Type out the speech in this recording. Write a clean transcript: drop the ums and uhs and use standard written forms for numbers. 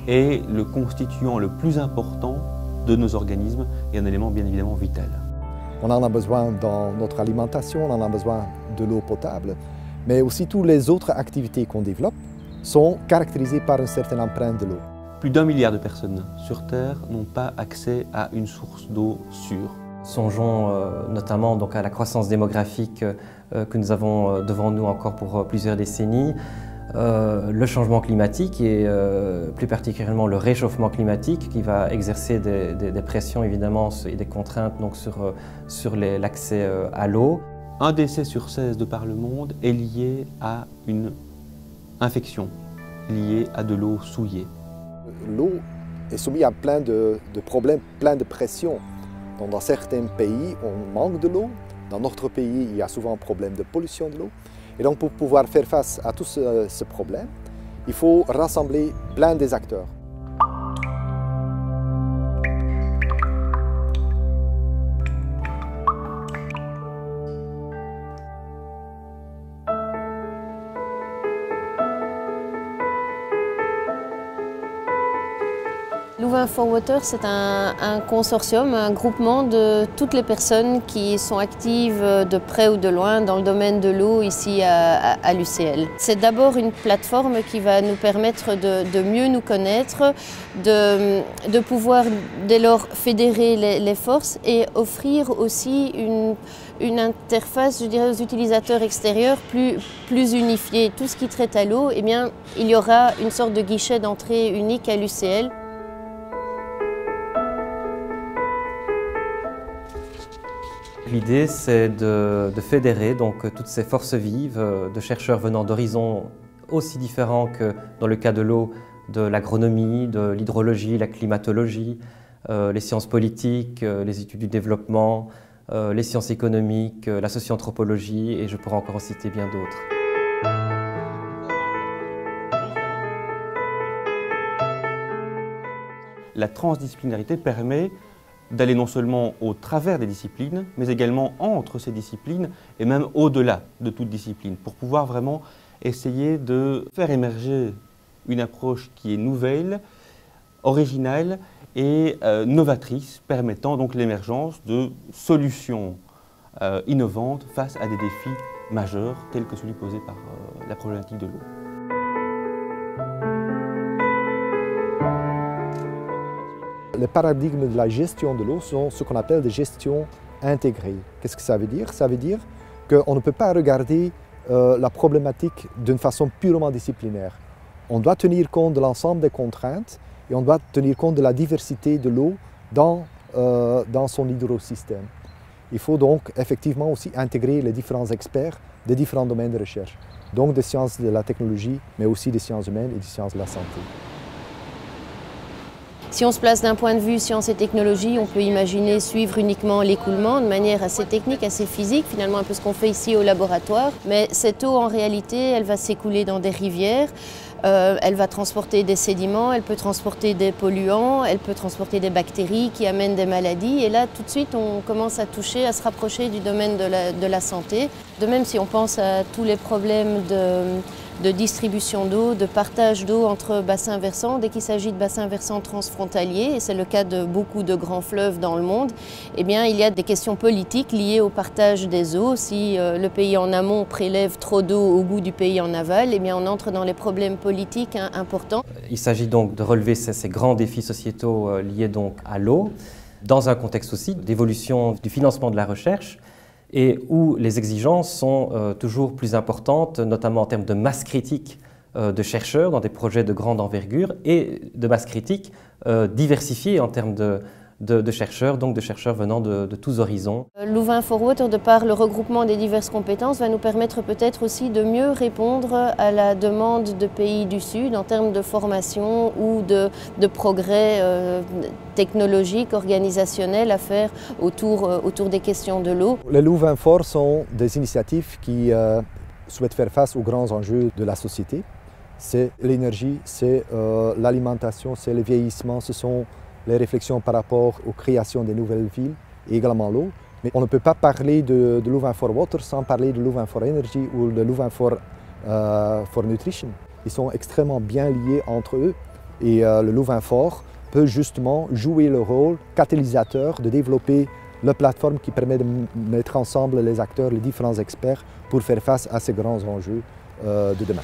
est le constituant le plus important de nos organismes et un élément bien évidemment vital. On en a besoin dans notre alimentation, on en a besoin de l'eau potable, mais aussi toutes les autres activités qu'on développe sont caractérisées par une certaine empreinte de l'eau. Plus d'1 milliard de personnes sur Terre n'ont pas accès à une source d'eau sûre. Songeons notamment donc à la croissance démographique que nous avons devant nous encore pour plusieurs décennies, le changement climatique et plus particulièrement le réchauffement climatique qui va exercer des pressions évidemment et des contraintes donc, sur l'accès à l'eau. Un décès sur 16 de par le monde est lié à une infection, liée à de l'eau souillée. L'eau est soumise à plein de problèmes, plein de pressions. Donc, dans certains pays, on manque de l'eau. Dans notre pays, il y a souvent un problème de pollution de l'eau. Et donc, pour pouvoir faire face à tout ce problème, il faut rassembler plein des acteurs. Louvain-for-Water, c'est un consortium, un groupement de toutes les personnes qui sont actives de près ou de loin dans le domaine de l'eau ici à l'UCL. C'est d'abord une plateforme qui va nous permettre de mieux nous connaître, de pouvoir dès lors fédérer les forces et offrir aussi une interface, je dirais, aux utilisateurs extérieurs plus unifiée. Tout ce qui traite à l'eau, eh bien, il y aura une sorte de guichet d'entrée unique à l'UCL. L'idée, c'est de fédérer donc, toutes ces forces vives de chercheurs venant d'horizons aussi différents que dans le cas de l'eau, de l'agronomie, de l'hydrologie, la climatologie, les sciences politiques, les études du développement, les sciences économiques, la socio-anthropologie et je pourrais encore en citer bien d'autres. La transdisciplinarité permet d'aller non seulement au travers des disciplines, mais également entre ces disciplines et même au-delà de toute discipline, pour pouvoir vraiment essayer de faire émerger une approche qui est nouvelle, originale et novatrice, permettant donc l'émergence de solutions innovantes face à des défis majeurs tels que celui posé par la problématique de l'eau. Les paradigmes de la gestion de l'eau sont ce qu'on appelle des gestions intégrées. Qu'est-ce que ça veut dire? Ça veut dire qu'on ne peut pas regarder la problématique d'une façon purement disciplinaire. On doit tenir compte de l'ensemble des contraintes et on doit tenir compte de la diversité de l'eau dans son hydrosystème. Il faut donc effectivement aussi intégrer les différents experts des différents domaines de recherche, donc des sciences de la technologie, mais aussi des sciences humaines et des sciences de la santé. Si on se place d'un point de vue sciences et technologies, on peut imaginer suivre uniquement l'écoulement de manière assez technique, assez physique, finalement un peu ce qu'on fait ici au laboratoire. Mais cette eau, en réalité, elle va s'écouler dans des rivières, elle va transporter des sédiments, elle peut transporter des polluants, elle peut transporter des bactéries qui amènent des maladies. Et là, tout de suite, on commence à toucher, à se rapprocher du domaine de la santé. De même, si on pense à tous les problèmes de distribution d'eau, de partage d'eau entre bassins versants. Dès qu'il s'agit de bassins versants transfrontaliers, et c'est le cas de beaucoup de grands fleuves dans le monde, eh bien, il y a des questions politiques liées au partage des eaux. Si le pays en amont prélève trop d'eau au goût du pays en aval, eh bien, on entre dans les problèmes politiques importants. Il s'agit donc de relever ces grands défis sociétaux liés donc à l'eau, dans un contexte aussi d'évolution du financement de la recherche, et où les exigences sont toujours plus importantes, notamment en termes de masse critique de chercheurs dans des projets de grande envergure et de masse critique diversifiée en termes de chercheurs, donc de chercheurs venant de tous horizons. Louvain-for-Water, de par le regroupement des diverses compétences, va nous permettre peut-être aussi de mieux répondre à la demande de pays du Sud en termes de formation ou de progrès technologiques, organisationnels à faire autour des questions de l'eau. Les Louvain-for sont des initiatives qui souhaitent faire face aux grands enjeux de la société. C'est l'énergie, c'est l'alimentation, c'est le vieillissement, ce sont les réflexions par rapport aux créations des nouvelles villes et également l'eau. Mais on ne peut pas parler de Louvain-for-Water sans parler de Louvain-for-Energy ou de Louvain-for Nutrition. Ils sont extrêmement bien liés entre eux Et le Louvain-Fort peut justement jouer le rôle catalysateur de développer la plateforme qui permet de mettre ensemble les acteurs, les différents experts pour faire face à ces grands enjeux de demain.